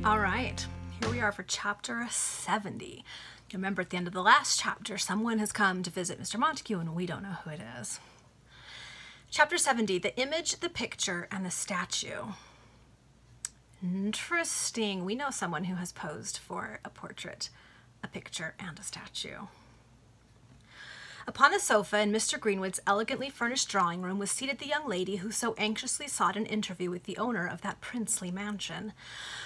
All right, here we are for chapter 70. You remember at the end of the last chapter, someone has come to visit Mr. Montague and we don't know who it is. Chapter 70, the image, the picture, and the statue. Interesting. We know someone who has posed for a portrait, a picture, and a statue. Upon the sofa in Mr. Greenwood's elegantly furnished drawing room was seated the young lady who so anxiously sought an interview with the owner of that princely mansion.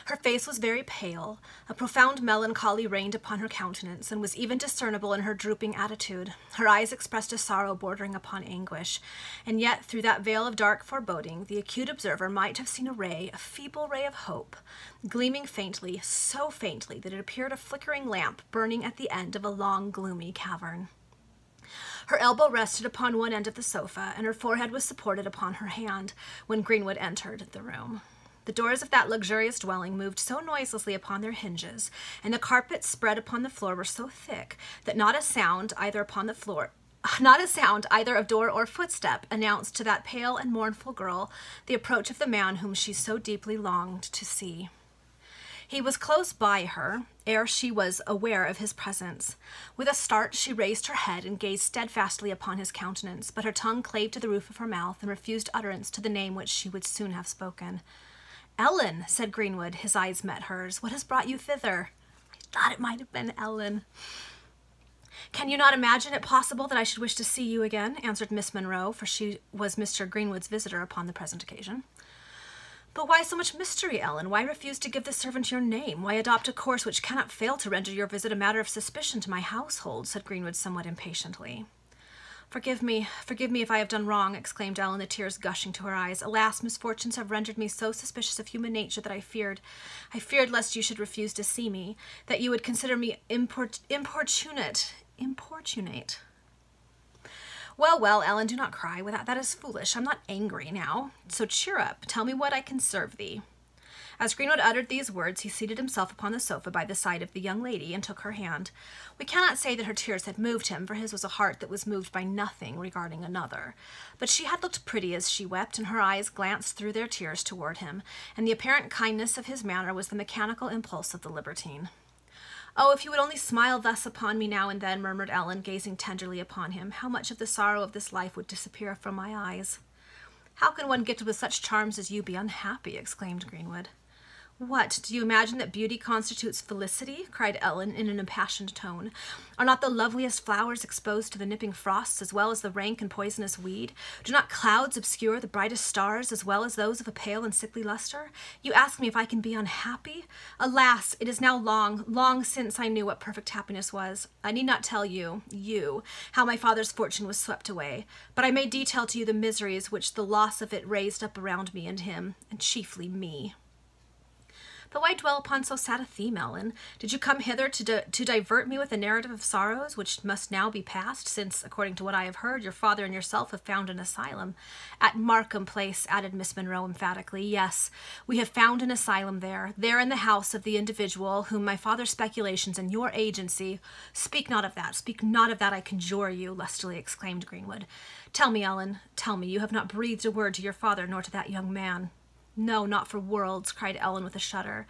Her face was very pale, a profound melancholy reigned upon her countenance, and was even discernible in her drooping attitude. Her eyes expressed a sorrow bordering upon anguish, and yet through that veil of dark foreboding the acute observer might have seen a feeble ray of hope, gleaming faintly, so faintly that it appeared a flickering lamp burning at the end of a long, gloomy cavern. Her elbow rested upon one end of the sofa, and her forehead was supported upon her hand when Greenwood entered the room. The doors of that luxurious dwelling moved so noiselessly upon their hinges, and the carpets spread upon the floor were so thick that not a sound either of door or footstep announced to that pale and mournful girl the approach of the man whom she so deeply longed to see. He was close by her, ere she was aware of his presence. With a start she raised her head and gazed steadfastly upon his countenance, but her tongue clave to the roof of her mouth and refused utterance to the name which she would soon have spoken. "Ellen," said Greenwood, his eyes met hers, "what has brought you thither?" "I thought it might have been Ellen." "Can you not imagine it possible that I should wish to see you again?" answered Miss Monroe, for she was Mr. Greenwood's visitor upon the present occasion. "But why so much mystery, Ellen? Why refuse to give the servant your name? Why adopt a course which cannot fail to render your visit a matter of suspicion to my household?" said Greenwood somewhat impatiently. Forgive me if I have done wrong," exclaimed Ellen, the tears gushing to her eyes. "Alas, misfortunes have rendered me so suspicious of human nature that I feared lest you should refuse to see me, that you would consider me importunate. Well, Ellen, do not cry. That is foolish. I'm not angry now. So cheer up. Tell me what I can serve thee." As Greenwood uttered these words, he seated himself upon the sofa by the side of the young lady and took her hand. We cannot say that her tears had moved him, for his was a heart that was moved by nothing regarding another. But she had looked pretty as she wept, and her eyes glanced through their tears toward him, and the apparent kindness of his manner was the mechanical impulse of the libertine. "Oh, if you would only smile thus upon me now and then," murmured Ellen, gazing tenderly upon him, "how much of the sorrow of this life would disappear from my eyes." "How can one gifted with such charms as you be unhappy?" exclaimed Greenwood. "What, do you imagine that beauty constitutes felicity?" cried Ellen in an impassioned tone. "Are not the loveliest flowers exposed to the nipping frosts as well as the rank and poisonous weed? Do not clouds obscure the brightest stars as well as those of a pale and sickly luster? You ask me if I can be unhappy? Alas, it is now long, long since I knew what perfect happiness was. I need not tell you, how my father's fortune was swept away, but I may detail to you the miseries which the loss of it raised up around me and him, and chiefly me." "But why dwell upon so sad a theme, Ellen? Did you come hither to divert me with a narrative of sorrows which must now be past, since, according to what I have heard, your father and yourself have found an asylum?" "At Markham Place," added Miss Monroe emphatically. "Yes, we have found an asylum there in the house of the individual whom my father's speculations and your agency—" Speak not of that, I conjure you," lustily exclaimed Greenwood. "Tell me, Ellen, tell me, you have not breathed a word to your father nor to that young man?" "No, not for worlds," cried Ellen with a shudder.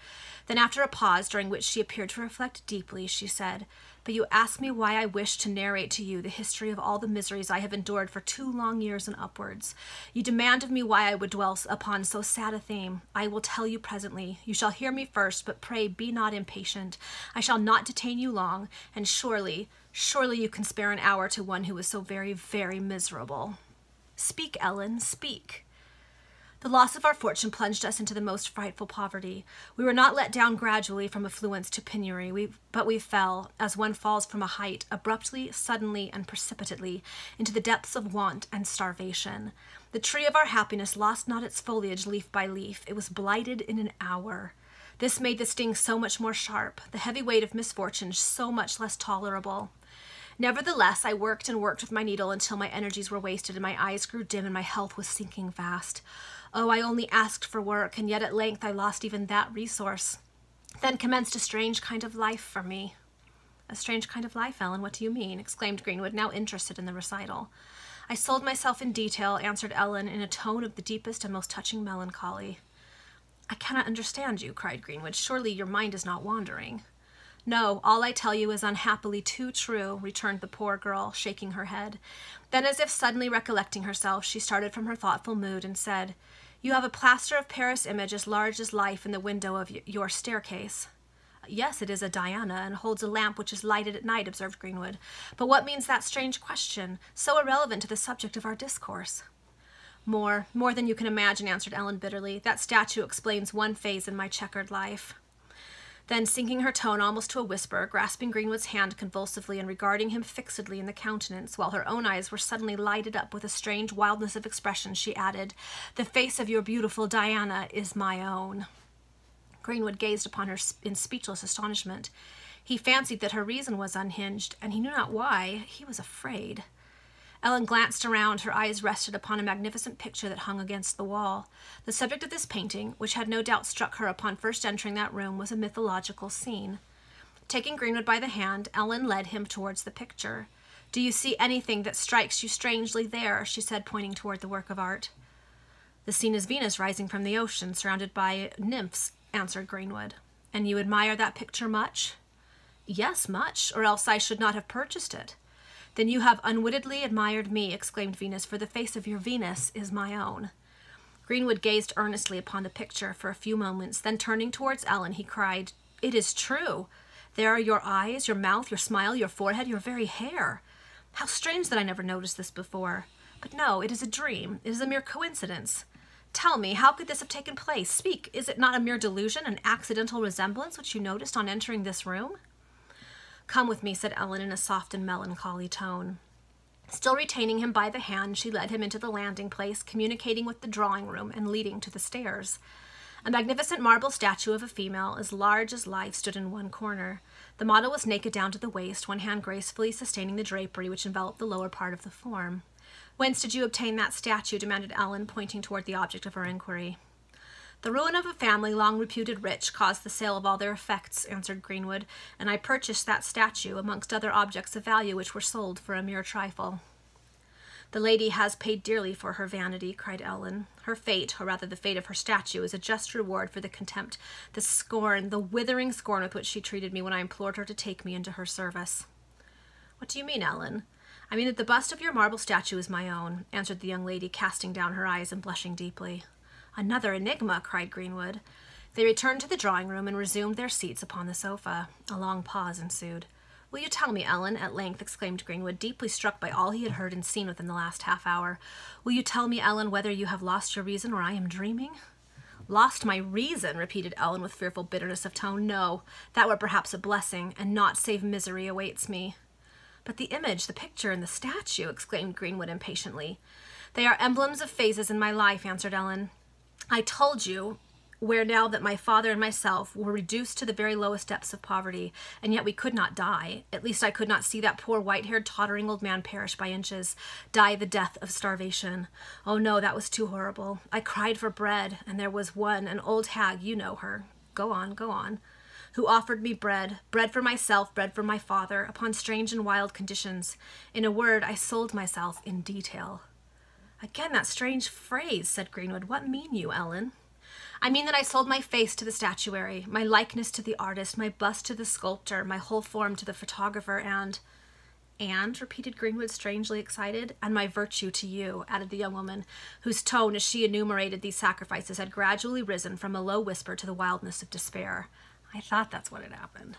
Then, after a pause, during which she appeared to reflect deeply, she said, "But you ask me why I wish to narrate to you the history of all the miseries I have endured for 2 long years and upwards. You demand of me why I would dwell upon so sad a theme. I will tell you presently. You shall hear me first, but pray be not impatient. I shall not detain you long, and surely you can spare an hour to one who is so very, very miserable." "Speak, Ellen, speak." "The loss of our fortune plunged us into the most frightful poverty. We were not let down gradually from affluence to penury, but we fell, as one falls from a height, abruptly, suddenly, and precipitately, into the depths of want and starvation. The tree of our happiness lost not its foliage leaf by leaf. It was blighted in an hour. This made the sting so much more sharp, the heavy weight of misfortune so much less tolerable. Nevertheless, I worked and worked with my needle until my energies were wasted and my eyes grew dim and my health was sinking fast. Oh, I only asked for work, and yet at length I lost even that resource. Then commenced a strange kind of life for me." "A strange kind of life, Ellen? What do you mean?" exclaimed Greenwood, now interested in the recital. I sold myself in detail, answered Ellen in a tone of the deepest and most touching melancholy. I cannot understand you, cried Greenwood. Surely your mind is not wandering. No, all I tell you is unhappily too true, returned the poor girl, shaking her head. Then, as if suddenly recollecting herself, she started from her thoughtful mood and said, You have a plaster of Paris image as large as life in the window of your staircase. Yes, it is a Diana, and holds a lamp which is lighted at night, observed Greenwood. But what means that strange question, so irrelevant to the subject of our discourse? More than you can imagine, answered Ellen bitterly. That statue explains one phase in my checkered life. Then, sinking her tone almost to a whisper, grasping Greenwood's hand convulsively and regarding him fixedly in the countenance, while her own eyes were suddenly lighted up with a strange wildness of expression, she added, The face of your beautiful Diana is my own. Greenwood gazed upon her in speechless astonishment. He fancied that her reason was unhinged, and he knew not why. He was afraid. Ellen glanced around. Her eyes rested upon a magnificent picture that hung against the wall. The subject of this painting, which had no doubt struck her upon first entering that room, was a mythological scene. Taking Greenwood by the hand, Ellen led him towards the picture. Do you see anything that strikes you strangely there? She said, pointing toward the work of art. The scene is Venus rising from the ocean, surrounded by nymphs, answered Greenwood. And you admire that picture much? Yes, much, or else I should not have purchased it. Then you have unwittingly admired me, exclaimed Venus, for the face of your Venus is my own. Greenwood gazed earnestly upon the picture for a few moments, then turning towards Ellen, he cried, It is true. There are your eyes, your mouth, your smile, your forehead, your very hair. How strange that I never noticed this before. But no, it is a dream. It is a mere coincidence. Tell me, how could this have taken place? Speak, is it not a mere delusion, an accidental resemblance which you noticed on entering this room? Come with me, said Ellen in a soft and melancholy tone. Still retaining him by the hand, she led him into the landing place, communicating with the drawing room and leading to the stairs. A magnificent marble statue of a female, as large as life, stood in one corner. The model was naked down to the waist, one hand gracefully sustaining the drapery which enveloped the lower part of the form. Whence did you obtain that statue? Demanded Ellen, pointing toward the object of her inquiry. The ruin of a family long reputed rich caused the sale of all their effects, answered Greenwood, and I purchased that statue, amongst other objects of value which were sold for a mere trifle. The lady has paid dearly for her vanity, cried Ellen. Her fate, or rather the fate of her statue, is a just reward for the contempt, the scorn, the withering scorn with which she treated me when I implored her to take me into her service. What do you mean, Ellen? I mean that the bust of your marble statue is my own, answered the young lady, casting down her eyes and blushing deeply. Another enigma, cried Greenwood. They returned to the drawing-room and resumed their seats upon the sofa. A long pause ensued. Will you tell me, Ellen, at length exclaimed Greenwood, deeply struck by all he had heard and seen within the last half-hour. Will you tell me, Ellen, whether you have lost your reason or I am dreaming? Lost my reason, repeated Ellen with fearful bitterness of tone. No, that were perhaps a blessing, and naught save misery awaits me. But the image, the picture, and the statue, exclaimed Greenwood impatiently. They are emblems of phases in my life, answered Ellen. I told you where now that my father and myself were reduced to the very lowest depths of poverty, and yet we could not die. At least I could not see that poor white-haired tottering old man perish by inches, die the death of starvation. Oh no, that was too horrible. I cried for bread, and there was one, an old hag, you know her. Go on, who offered me bread for myself, bread for my father, upon strange and wild conditions. In a word, I sold myself in detail. Again that strange phrase, said Greenwood. What mean you, Ellen? I mean that I sold my face to the statuary, my likeness to the artist, my bust to the sculptor, my whole form to the photographer, and, repeated Greenwood, strangely excited, and my virtue to you, added the young woman, whose tone, as she enumerated these sacrifices, had gradually risen from a low whisper to the wildness of despair. I thought that's what had happened.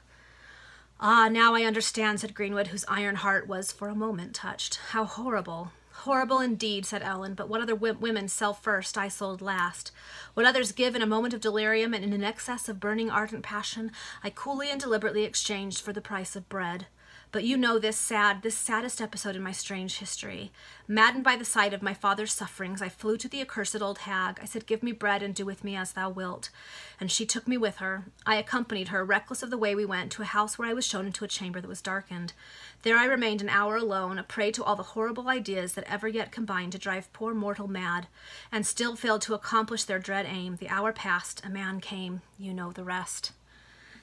Ah, now I understand, said Greenwood, whose iron heart was for a moment touched. How horrible. Horrible indeed, said Ellen, but what other women sell first, I sold last. What others give in a moment of delirium and in an excess of burning ardent passion, I coolly and deliberately exchanged for the price of bread. But you know this saddest episode in my strange history. Maddened by the sight of my father's sufferings, I flew to the accursed old hag. I said, give me bread and do with me as thou wilt. And she took me with her. I accompanied her, reckless of the way we went, to a house where I was shown into a chamber that was darkened. There I remained an hour alone, a prey to all the horrible ideas that ever yet combined to drive poor mortal mad, and still failed to accomplish their dread aim. The hour passed, a man came. You know the rest.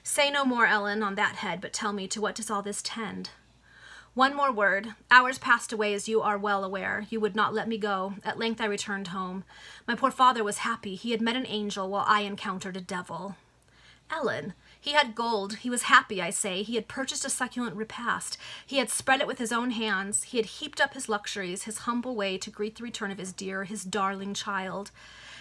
Say no more, Ellen, on that head, but tell me, to what does all this tend? One more word. Hours passed away, as you are well aware. You would not let me go. At length I returned home. My poor father was happy. He had met an angel while I encountered a devil. Ellen, he had gold. He was happy, I say. He had purchased a succulent repast. He had spread it with his own hands. He had heaped up his luxuries, his humble way to greet the return of his dear, his darling child.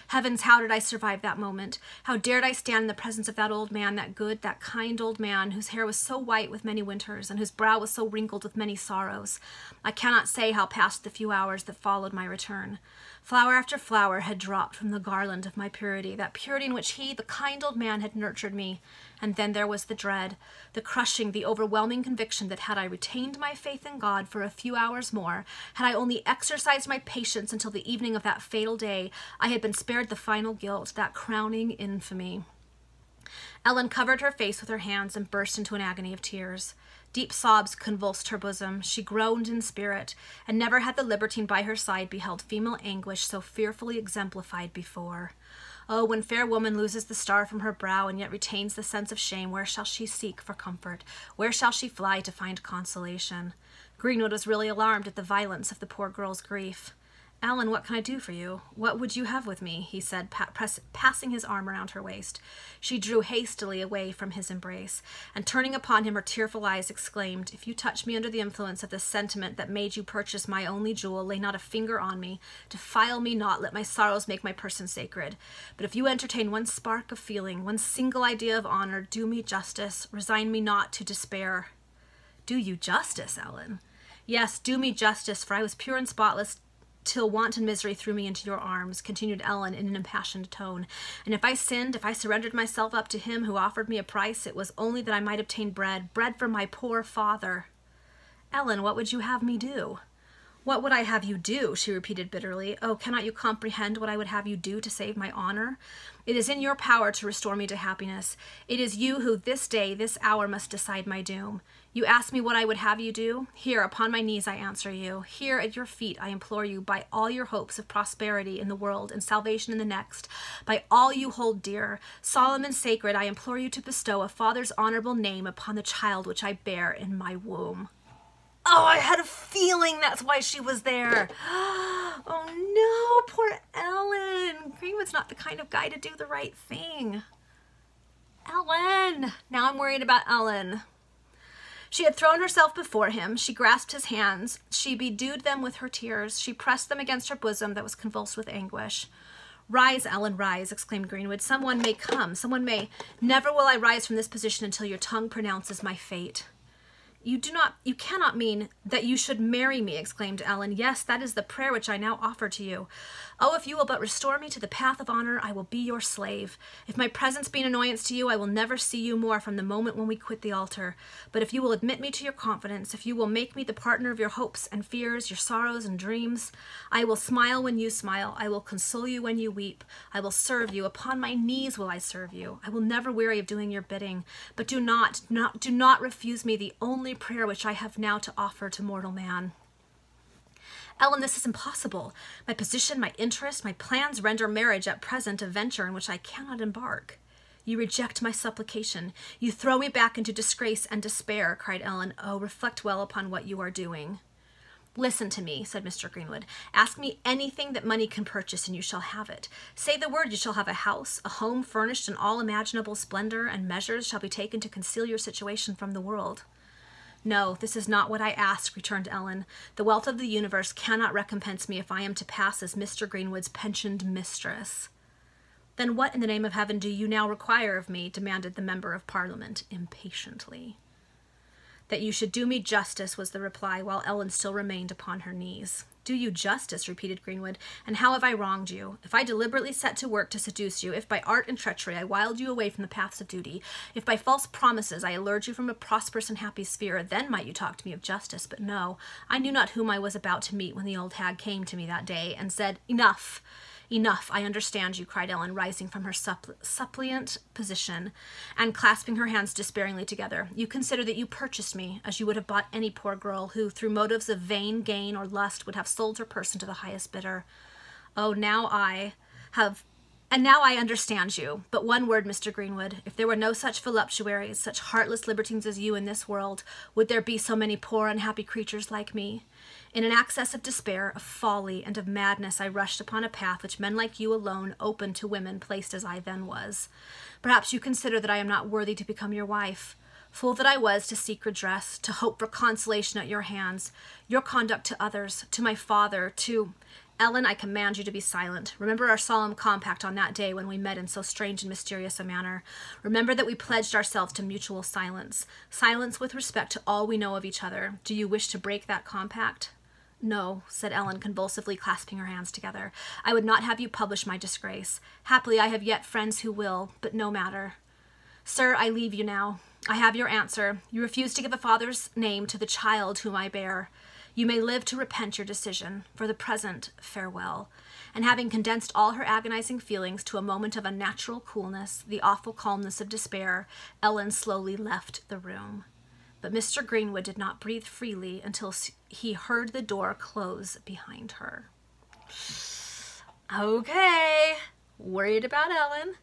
Heavens, how did I survive that moment? How dared I stand in the presence of that old man, that good, that kind old man, whose hair was so white with many winters, and whose brow was so wrinkled with many sorrows? I cannot say how passed the few hours that followed my return. Flower after flower had dropped from the garland of my purity, that purity in which he, the kind old man, had nurtured me. And then there was the dread, the crushing, the overwhelming conviction that had I retained my faith in God for a few hours more, had I only exercised my patience until the evening of that fatal day, I had been spared the final guilt, that crowning infamy. Ellen covered her face with her hands and burst into an agony of tears. Deep sobs convulsed her bosom. She groaned in spirit, and never had the libertine by her side beheld female anguish so fearfully exemplified before. Oh, when fair woman loses the star from her brow and yet retains the sense of shame, where shall she seek for comfort? Where shall she fly to find consolation? Greenwood was really alarmed at the violence of the poor girl's grief. Ellen, what can I do for you? What would you have with me? He said, passing his arm around her waist. She drew hastily away from his embrace, and turning upon him her tearful eyes, exclaimed, "If you touch me under the influence of the sentiment that made you purchase my only jewel, lay not a finger on me. Defile me not, let my sorrows make my person sacred. But if you entertain one spark of feeling, one single idea of honor, do me justice, resign me not to despair." Do you justice, Ellen? Yes, do me justice, for I was pure and spotless till wanton misery threw me into your arms, continued Ellen in an impassioned tone. And if I sinned, if I surrendered myself up to him who offered me a price, it was only that I might obtain bread for my poor father. Ellen, what would you have me do? What would I have you do? She repeated bitterly. Oh, cannot you comprehend what I would have you do to save my honor? It is in your power to restore me to happiness. It is you who this day, this hour must decide my doom. You ask me what I would have you do? Here, upon my knees, I answer you. Here at your feet, I implore you, by all your hopes of prosperity in the world and salvation in the next, by all you hold dear, solemn and sacred, I implore you to bestow a father's honorable name upon the child which I bear in my womb. Oh, I had a feeling that's why she was there. Oh no, poor Ellen. Greenwood's not the kind of guy to do the right thing. Ellen. Now I'm worried about Ellen. She had thrown herself before him. She grasped his hands. She bedewed them with her tears. She pressed them against her bosom that was convulsed with anguish. Rise, Ellen, rise, exclaimed Greenwood. Someone may come. Someone may. Never will I rise from this position until your tongue pronounces my fate. You cannot mean that you should marry me, exclaimed Ellen. Yes, that is the prayer which I now offer to you. Oh, if you will but restore me to the path of honor, I will be your slave. If my presence be an annoyance to you, I will never see you more from the moment when we quit the altar. But if you will admit me to your confidence, if you will make me the partner of your hopes and fears, your sorrows and dreams, I will smile when you smile. I will console you when you weep. I will serve you. Upon my knees will I serve you. I will never weary of doing your bidding. But do not refuse me the only prayer which I have now to offer to mortal man. Ellen, this is impossible. My position, my interest, my plans render marriage at present a venture in which I cannot embark. You reject my supplication. You throw me back into disgrace and despair, cried Ellen. Oh, reflect well upon what you are doing. Listen to me, said Mr. Greenwood. Ask me anything that money can purchase, and you shall have it. Say the word, you shall have a house, a home furnished in all imaginable splendor, and measures shall be taken to conceal your situation from the world. No, this is not what I ask, returned Ellen. The wealth of the universe cannot recompense me if I am to pass as Mr. Greenwood's pensioned mistress. Then what in the name of heaven do you now require of me? Demanded the member of Parliament impatiently. That you should do me justice, was the reply, while Ellen still remained upon her knees. Do you justice, repeated Greenwood, and how have I wronged you? If I deliberately set to work to seduce you, if by art and treachery I wiled you away from the paths of duty, if by false promises I allured you from a prosperous and happy sphere, then might you talk to me of justice. But no, I knew not whom I was about to meet when the old hag came to me that day and said, Enough! Enough, I understand you, cried Ellen, rising from her suppliant position and clasping her hands despairingly together. You consider that you purchased me, as you would have bought any poor girl who, through motives of vain gain or lust, would have sold her person to the highest bidder. Oh, now I have And now I understand you. But one word, Mr. Greenwood. If there were no such voluptuaries, such heartless libertines as you in this world, would there be so many poor unhappy creatures like me? In an access of despair, of folly, and of madness, I rushed upon a path which men like you alone opened to women placed as I then was. Perhaps you consider that I am not worthy to become your wife. Fool that I was to seek redress, to hope for consolation at your hands, your conduct to others, to my father, to... Ellen, I command you to be silent. Remember our solemn compact on that day when we met in so strange and mysterious a manner. Remember that we pledged ourselves to mutual silence. Silence with respect to all we know of each other. Do you wish to break that compact? No, said Ellen, convulsively clasping her hands together. I would not have you publish my disgrace. Happily, I have yet friends who will, but no matter. Sir, I leave you now. I have your answer. You refuse to give a father's name to the child whom I bear. You may live to repent your decision. For the present, farewell. And having condensed all her agonizing feelings to a moment of unnatural coolness, the awful calmness of despair, Ellen slowly left the room. But Mr. Greenwood did not breathe freely until he heard the door close behind her. Okay, worried about Ellen,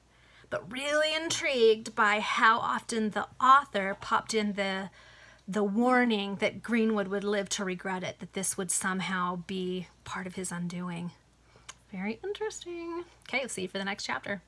but really intrigued by how often the author popped in the warning that Greenwood would live to regret it, that this would somehow be part of his undoing. Very interesting. Okay, we'll see you for the next chapter.